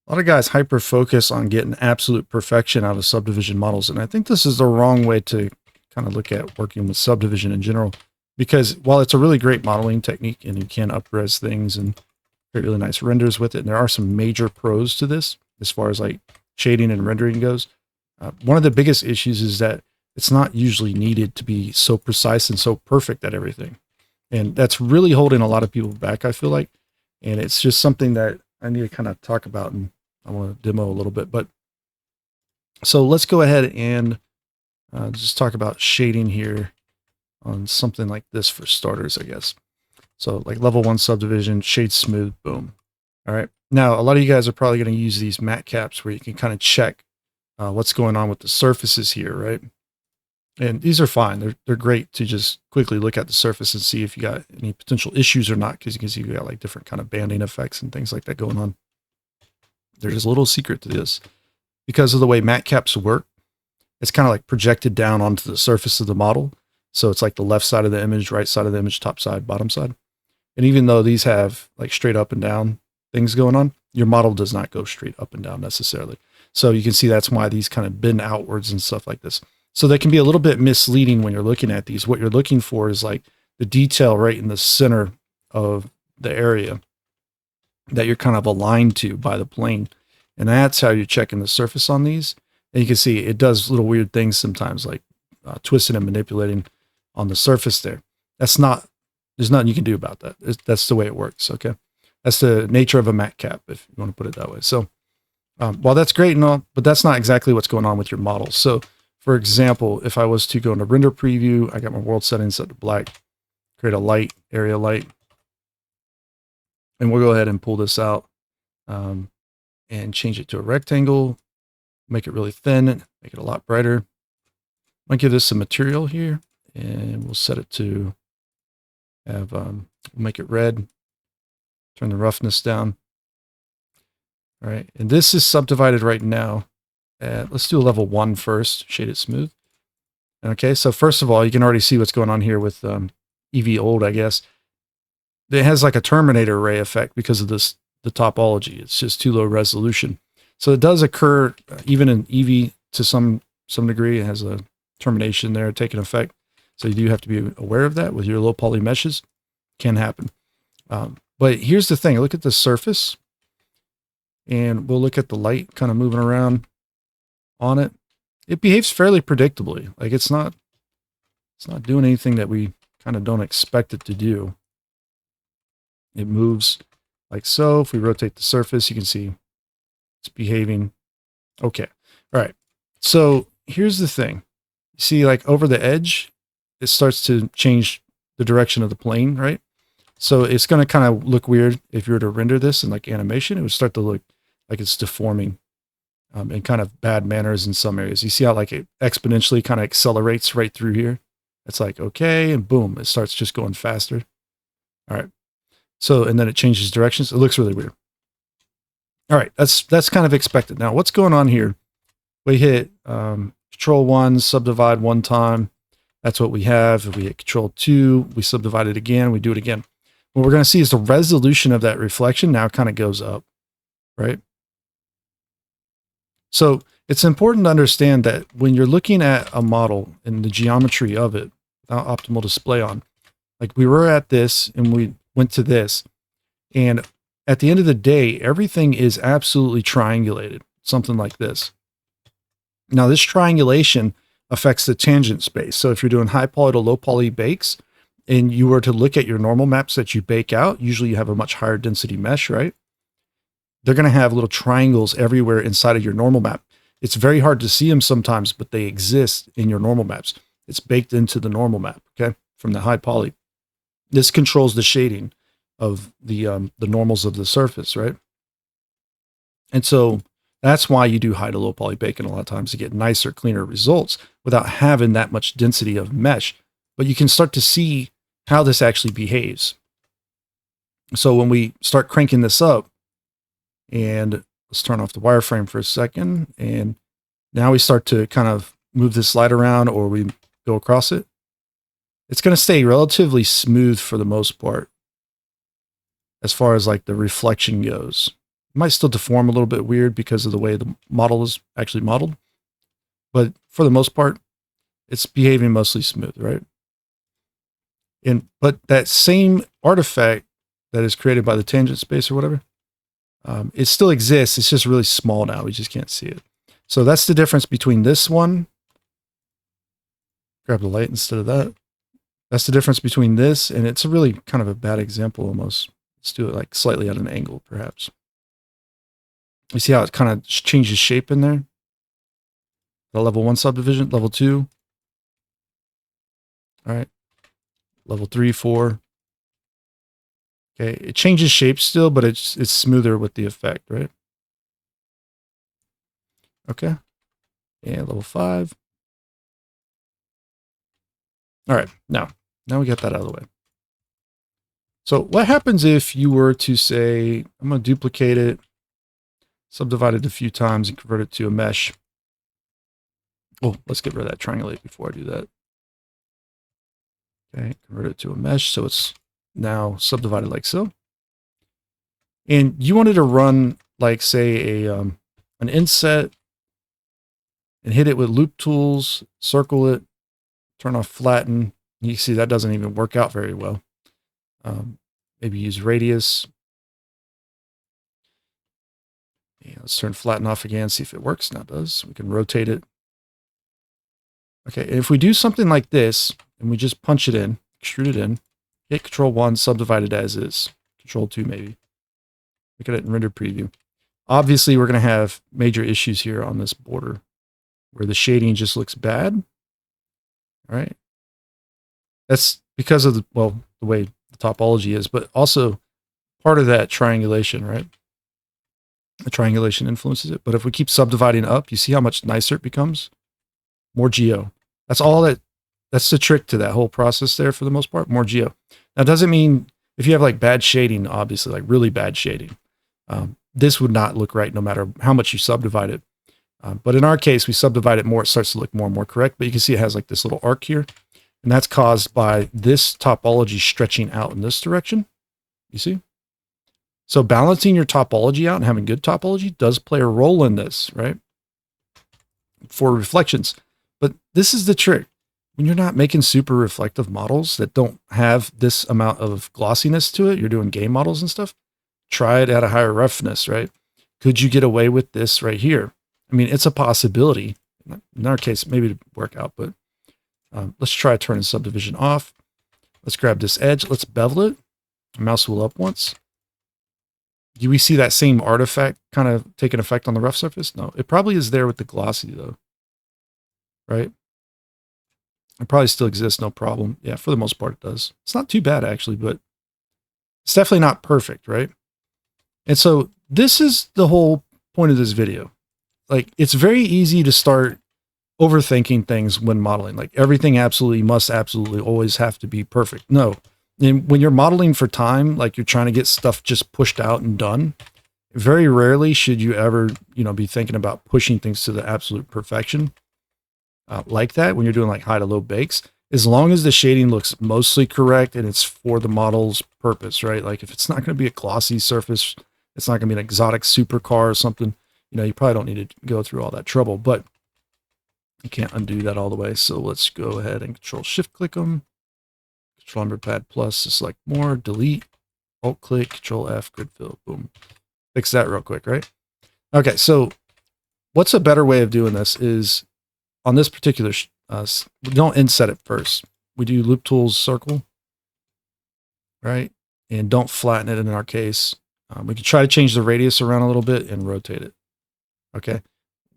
A lot of guys hyper focus on getting absolute perfection out of subdivision models. And I think this is the wrong way to kind of look at working with subdivision in general, because while it's a really great modeling technique and you can up-res things and create really nice renders with it, and there are some major pros to this as far as like shading and rendering goes. One of the biggest issues is that it's not usually needed to be so precise and so perfect at everything. And that's really holding a lot of people back, I feel like. And it's just something that I need to kind of talk about, and I want to demo a little bit. But so let's go ahead and just talk about shading here on something like this for starters, I guess. So like level 1 subdivision, shade smooth, boom. All right. Now, a lot of you guys are probably going to use these matte caps where you can kind of check what's going on with the surfaces here, right? And these are fine. They're great to just quickly look at the surface and see if you got any potential issues or not, because you can see you got like different kind of banding effects and things like that going on. There's a little secret to this. Because of the way matte caps work, it's kind of like projected down onto the surface of the model. So it's like the left side of the image, right side of the image, top side, bottom side. And even though these have like straight up and down things going on, your model does not go straight up and down necessarily. So you can see that's why these kind of bend outwards and stuff like this. So they can be a little bit misleading when you're looking at these. What you're looking for is like the detail right in the center of the area that you're kind of aligned to by the plane. And that's how you're checking the surface on these. And you can see it does little weird things sometimes, like twisting and manipulating on the surface there. There's nothing you can do about that. That's the way it works. Okay. That's the nature of a matte cap, if you want to put it that way. So while that's great and all, but that's not exactly what's going on with your model. So for example, if I was to go into render preview, I got my world settings set to black, create a light, area light, and we'll go ahead and pull this out and change it to a rectangle, make it really thin, make it a lot brighter. I'm gonna give this some material here, and we'll set it to have, we'll make it red, turn the roughness down. All right, and this is subdivided right now. Let's do a level 1 first, shade it smooth. Okay, so first of all, you can already see what's going on here with EV old, I guess. It has like a Terminator ray effect because of this, the topology. It's just too low resolution. So it does occur even in EV to some degree. It has a termination there taking effect. So you do have to be aware of that with your low poly meshes. Can happen. But here's the thing. Look at the surface. And we'll look at the light kind of moving around on it. It behaves fairly predictably. Like it's not doing anything that we kind of don't expect it to do. It moves like so. If we rotate the surface, you can see it's behaving okay. All right. So here's the thing. You see, like over the edge, it starts to change the direction of the plane, right? So it's going to kind of look weird if you were to render this in like animation. It would start to look like it's deforming in kind of bad manners in some areas. You see how like it exponentially kind of accelerates right through here? It's like, okay, and boom, it starts just going faster. All right. So, and then it changes directions. It looks really weird. All right, that's kind of expected. Now, what's going on here? We hit Control 1, subdivide 1 time. That's what we have. If we hit Control 2, we subdivide it again. We do it again. What we're going to see is the resolution of that reflection now kind of goes up, right? So it's important to understand that when you're looking at a model and the geometry of it without optimal display on, like we were at this and we went to this, and at the end of the day, everything is absolutely triangulated, something like this. Now, this triangulation affects the tangent space. So if you're doing high poly to low poly bakes, and you were to look at your normal maps that you bake out, usually you have a much higher density mesh, right? They're going to have little triangles everywhere inside of your normal map. It's very hard to see them sometimes, but they exist in your normal maps. It's baked into the normal map, okay, from the high poly. This controls the shading of the normals of the surface, right? And so that's why you do high to low poly baking a lot of times to get nicer, cleaner results without having that much density of mesh. But you can start to see how this actually behaves. So when we start cranking this up, and let's turn off the wireframe for a second, and now we start to kind of move this slide around, or we go across it, it's going to stay relatively smooth for the most part as far as like the reflection goes. might still deform a little bit weird because of the way the model is actually modeled. But for the most part, it's behaving mostly smooth, right? But that same artifact that is created by the tangent space or whatever, it still exists. It's just really small now. We just can't see it. So that's the difference between this one. Grab the light instead of that. That's the difference between this, and it's a really kind of a bad example almost. Let's do it like slightly at an angle, perhaps. You see how it kind of changes shape in there? The level 1 subdivision, level 2. All right. Level 3, 4. Okay, it changes shape still, but it's smoother with the effect, right? Okay. And level 5. All right, now we got that out of the way. So what happens if you were to say, I'm going to duplicate it, subdivide it a few times, and convert it to a mesh? Oh, let's get rid of that triangulate before I do that. Okay, convert it to a mesh, so it's now subdivided like so. And you wanted to run, like, say, an inset and hit it with loop tools, circle it, turn off flatten. You see that doesn't even work out very well. Maybe use radius. Yeah, let's turn flatten off again, see if it works. Now it does. We can rotate it. Okay, if we do something like this, and we just punch it in, extrude it in, hit Control 1, subdivide it as is. Control 2 maybe. Look at it in render preview. Obviously, we're going to have major issues here on this border where the shading just looks bad. All right. That's because of the way the topology is, but also part of that triangulation, right? The triangulation influences it. But if we keep subdividing up, you see how much nicer it becomes? More geo. That's the trick to that whole process there for the most part, more geo. Now, it doesn't mean if you have like bad shading, obviously, like really bad shading, this would not look right no matter how much you subdivide it. But in our case, we subdivide it more, it starts to look more and more correct. But you can see it has like this little arc here. And that's caused by this topology stretching out in this direction. You see? So balancing your topology out and having good topology does play a role in this, right? For reflections. But this is the trick. When you're not making super reflective models that don't have this amount of glossiness to it, you're doing game models and stuff, try it at a higher roughness, right? Could you get away with this right here? I mean, it's a possibility. In our case, maybe it'd work out, but let's try turning subdivision off. Let's grab this edge. Let's bevel it. Mouse wheel up once. Do we see that same artifact kind of take an effect on the rough surface? No, it probably is there with the glossy though, right? It probably still exists, no problem. Yeah, for the most part it does. It's not too bad actually, but it's definitely not perfect, right? And so this is the whole point of this video. Like, it's very easy to start overthinking things when modeling. Like, everything must absolutely always have to be perfect. No. And when you're modeling for time, like you're trying to get stuff just pushed out and done, very rarely should you ever, be thinking about pushing things to the absolute perfection like that when you're doing like high to low bakes, as long as the shading looks mostly correct and it's for the model's purpose, right? Like if it's not going to be a glossy surface, it's not going to be an exotic supercar or something, you probably don't need to go through all that trouble, but you can't undo that all the way. So let's go ahead and Control Shift click them. Control Number Pad Plus to select more, delete, Alt click, Control F, grid fill, boom. Fix that real quick, right? Okay, so what's a better way of doing this is on this particular, we don't inset it first. We do loop tools circle, right? And don't flatten it in our case. We can try to change the radius around a little bit and rotate it. Okay.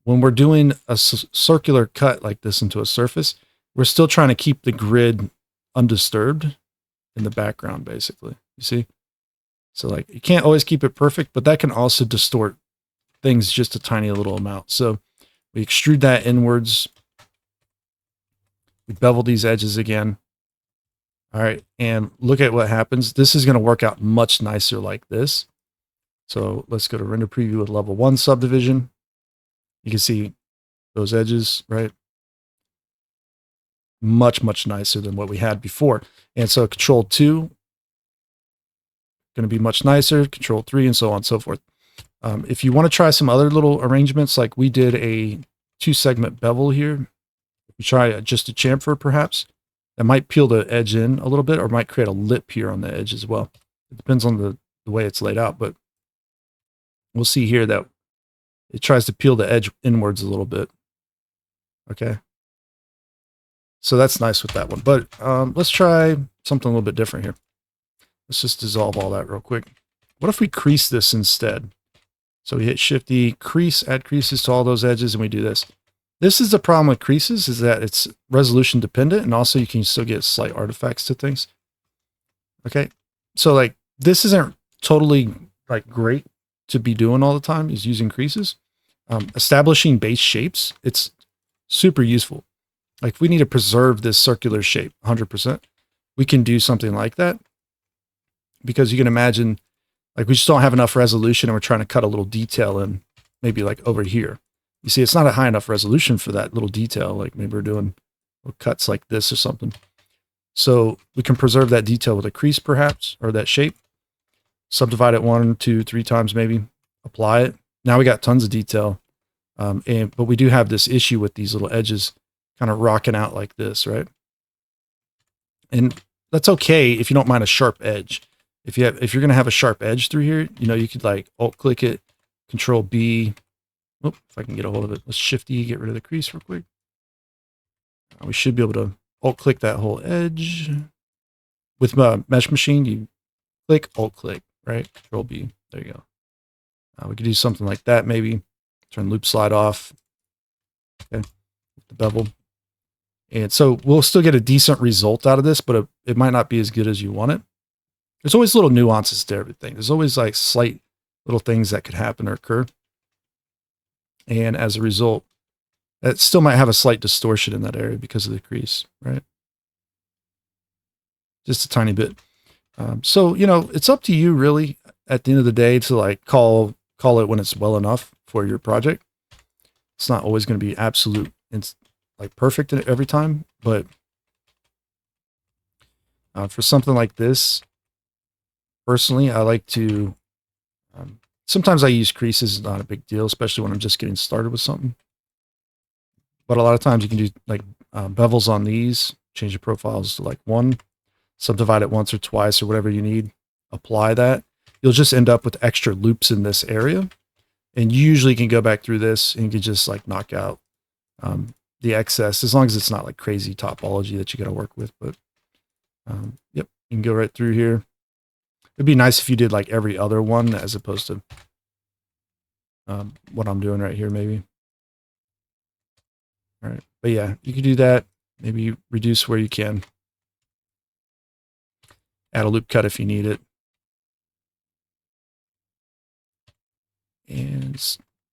When we're doing a circular cut like this into a surface, we're still trying to keep the grid undisturbed in the background, basically. You see? So like you can't always keep it perfect, but that can also distort things just a tiny little amount. So we extrude that inwards. We bevel these edges again. All right. And look at what happens. This is going to work out much nicer like this. So let's go to render preview with level 1 subdivision. You can see those edges, right? Much, much nicer than what we had before. And so Control 2, going to be much nicer, Control 3, and so on and so forth. If you want to try some other little arrangements, like we did a 2-segment bevel here, you try just a chamfer perhaps, that might peel the edge in a little bit, or might create a lip here on the edge as well. It depends on the way it's laid out, but we'll see here that it tries to peel the edge inwards a little bit. Okay. So that's nice with that one. But let's try something a little bit different here. Let's just dissolve all that real quick. What if we crease this instead? So we hit Shift E, crease, add creases to all those edges, and we do this. This is the problem with creases, is that it's resolution dependent, and also you can still get slight artifacts to things. Okay, so like this isn't totally like great to be doing all the time, is using creases. Establishing base shapes, it's super useful. Like if we need to preserve this circular shape 100%, we can do something like that. Because you can imagine, like we just don't have enough resolution and we're trying to cut a little detail in, maybe like over here. You see, it's not a high enough resolution for that little detail. Like maybe we're doing cuts like this or something. So we can preserve that detail with a crease perhaps, or that shape. Subdivide it 1, 2, 3 times maybe. Apply it. Now we got tons of detail. But we do have this issue with these little edges kind of rocking out like this, right? And that's okay if you don't mind a sharp edge. If you're going to have a sharp edge through here, you know, you could like alt click it, Control B. Oh, if I can get a hold of it, let's Shift E, get rid of the crease real quick. We should be able to alt click that whole edge. With my Mesh Machine, you click, alt click, right? Control B. There you go. We could do something like that maybe. Turn loop slide off. Okay, the bevel. And so we'll still get a decent result out of this, but it might not be as good as you want it. There's always little nuances to everything. There's always like slight little things that could happen or occur. And as a result, it still might have a slight distortion in that area because of the crease, right? Just a tiny bit. So, you know, it's up to you really at the end of the day to like call it when it's well enough for your project. It's not always going to be absolute, it's like perfect every time, but for something like this, personally, I like to, sometimes I use creases, not a big deal, especially when I'm just getting started with something. But a lot of times you can do like bevels on these, change the profiles to like 1, subdivide it once or twice or whatever you need, apply that. You'll just end up with extra loops in this area. And you usually can go back through this and you can just like knock out the excess, as long as it's not like crazy topology that you got to work with. But yep, you can go right through here. It'd be nice if you did like every other one as opposed to what I'm doing right here, maybe. All right, but yeah, you can do that. Maybe reduce where you can. Add a loop cut if you need it. And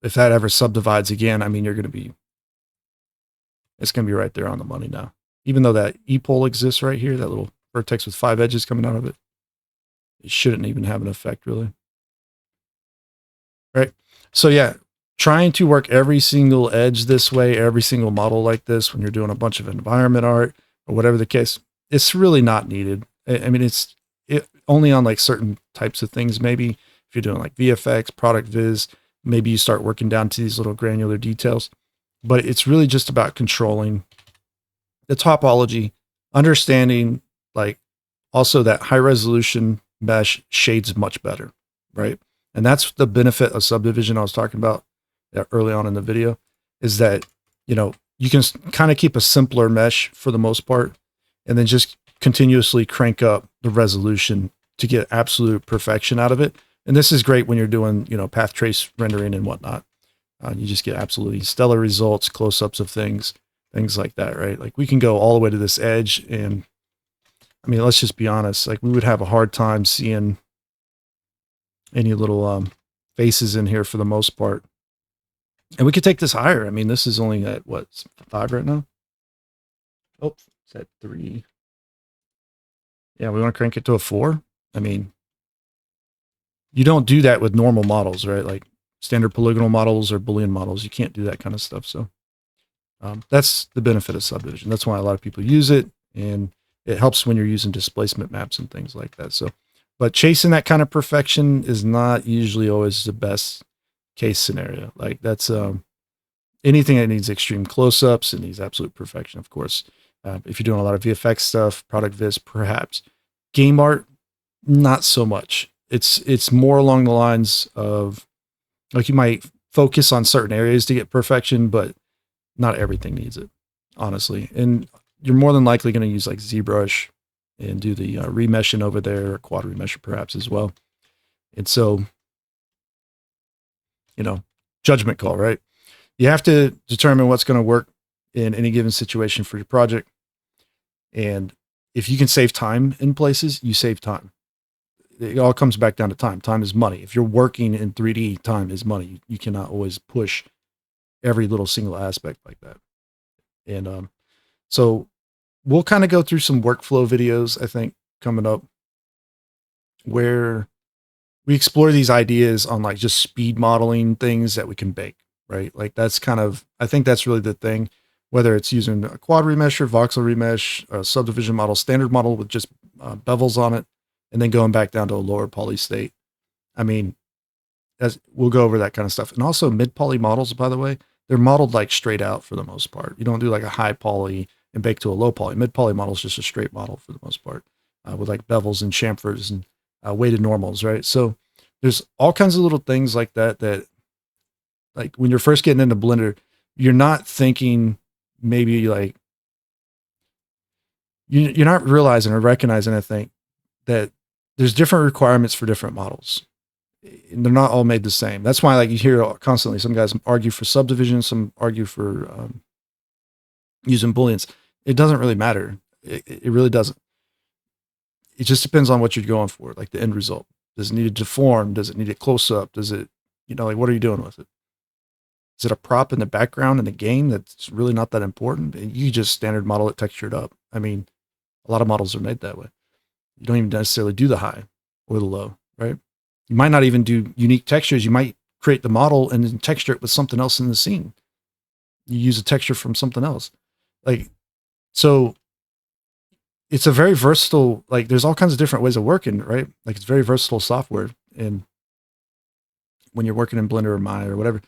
if that ever subdivides again, I mean, it's going to be right there on the money now. Even though that E-pole exists right here, that little vertex with 5 edges coming out of it, it shouldn't even have an effect really. Right. So yeah, trying to work every single edge this way, every single model like this, when you're doing a bunch of environment art or whatever the case, it's really not needed. I mean, it's only on like certain types of things. Maybe if you're doing like VFX, product viz, maybe you start working down to these little granular details, but it's really just about controlling the topology, understanding like also that high resolution mesh shades much better, right? And that's the benefit of subdivision I was talking about early on in the video, is that, you know, you can kind of keep a simpler mesh for the most part, and then just continuously crank up the resolution to get absolute perfection out of it. And this is great when you're doing, you know, path trace rendering and whatnot. You just get absolutely stellar results, close-ups of things like that, right? Like we can go all the way to this edge, and I mean, let's just be honest, like we would have a hard time seeing any little faces in here for the most part. And we could take this higher. I mean, this is only at what, 5 right now? Oh, it's at 3. Yeah, we want to crank it to a 4. I mean, you don't do that with normal models, right? Like standard polygonal models or Boolean models. You can't do that kind of stuff. So that's the benefit of subdivision. That's why a lot of people use it, and it helps when you're using displacement maps and things like that. So, but chasing that kind of perfection is not usually always the best. case scenario. Like that's anything that needs extreme close-ups, it needs absolute perfection, of course. If you're doing a lot of VFX stuff, product viz, perhaps. Game art, not so much. It's more along the lines of like you might focus on certain areas to get perfection, but not everything needs it, honestly. And you're more than likely going to use like ZBrush and do the remeshing over there, or quad remesher perhaps as well. And so, you know, judgment call, right? You have to determine what's going to work in any given situation for your project. And if you can save time in places, you save time. It all comes back down to time. Time is money. If you're working in 3D, time is money. You cannot always push every little single aspect like that. And so we'll kind of go through some workflow videos, I think, coming up, where we explore these ideas on like just speed modeling things that we can bake, right? Like that's kind of, I think that's really the thing, whether it's using a quad remesher, voxel remesh, a subdivision model, standard model with just bevels on it, and then going back down to a lower poly state. I mean, as we'll go over that kind of stuff. And also mid poly models, by the way, they're modeled like straight out for the most part. You don't do like a high poly and bake to a low poly. Mid poly model is just a straight model for the most part, with like bevels and chamfers and weighted normals, right? So there's all kinds of little things like that, that like when you're first getting into Blender, you're not thinking maybe like, you're not realizing or recognizing, I think, that there's different requirements for different models. And they're not all made the same. That's why like you hear constantly, some guys argue for subdivision, some argue for using booleans. It doesn't really matter. It really doesn't. It just depends on what you're going for, like the end result. Does it need to deform? Does it need a close up? Does it, like what are you doing with it? Is it a prop in the background in the game that's really not that important? You just standard model it textured up. I mean, a lot of models are made that way. You don't even necessarily do the high or the low, right? You might not even do unique textures. You might create the model and then texture it with something else in the scene. You use a texture from something else. Like, so it's a very versatile, like there's all kinds of different ways of working, right? Like it's very versatile software. And when you're working in Blender or Maya or whatever,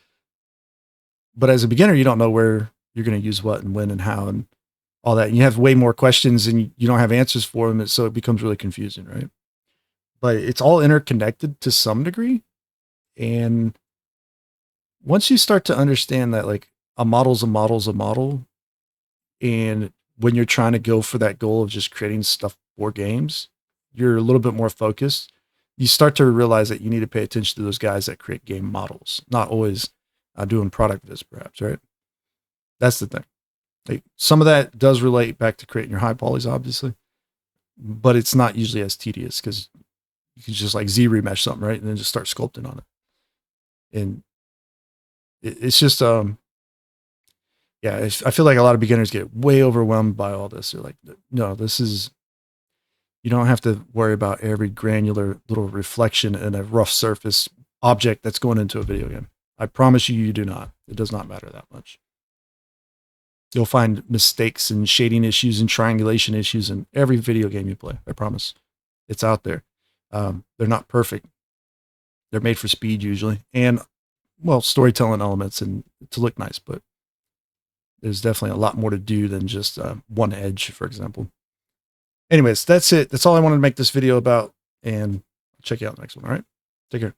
but as a beginner, you don't know where you're going to use what and when and how and all that. And you have way more questions and you don't have answers for them. So it becomes really confusing, right? But it's all interconnected to some degree. And once you start to understand that like a model's a model's a model, and when you're trying to go for that goal of just creating stuff for games, you're a little bit more focused. You start to realize that you need to pay attention to those guys that create game models, not always doing product viz, perhaps, right? That's the thing. Like some of that does relate back to creating your high polys, obviously, but it's not usually as tedious because you can just like Z remesh something, right? And then just start sculpting on it. And it's just, yeah, I feel like a lot of beginners get way overwhelmed by all this. They're like, no, this is, you don't have to worry about every granular little reflection in a rough surface object that's going into a video game. I promise you, you do not. It does not matter that much. You'll find mistakes and shading issues and triangulation issues in every video game you play. I promise. It's out there. They're not perfect. They're made for speed usually. And, well, storytelling elements and to look nice, but there's definitely a lot more to do than just one edge, for example. Anyways, that's it. That's all I wanted to make this video about. And check you out the next one. All right. Take care.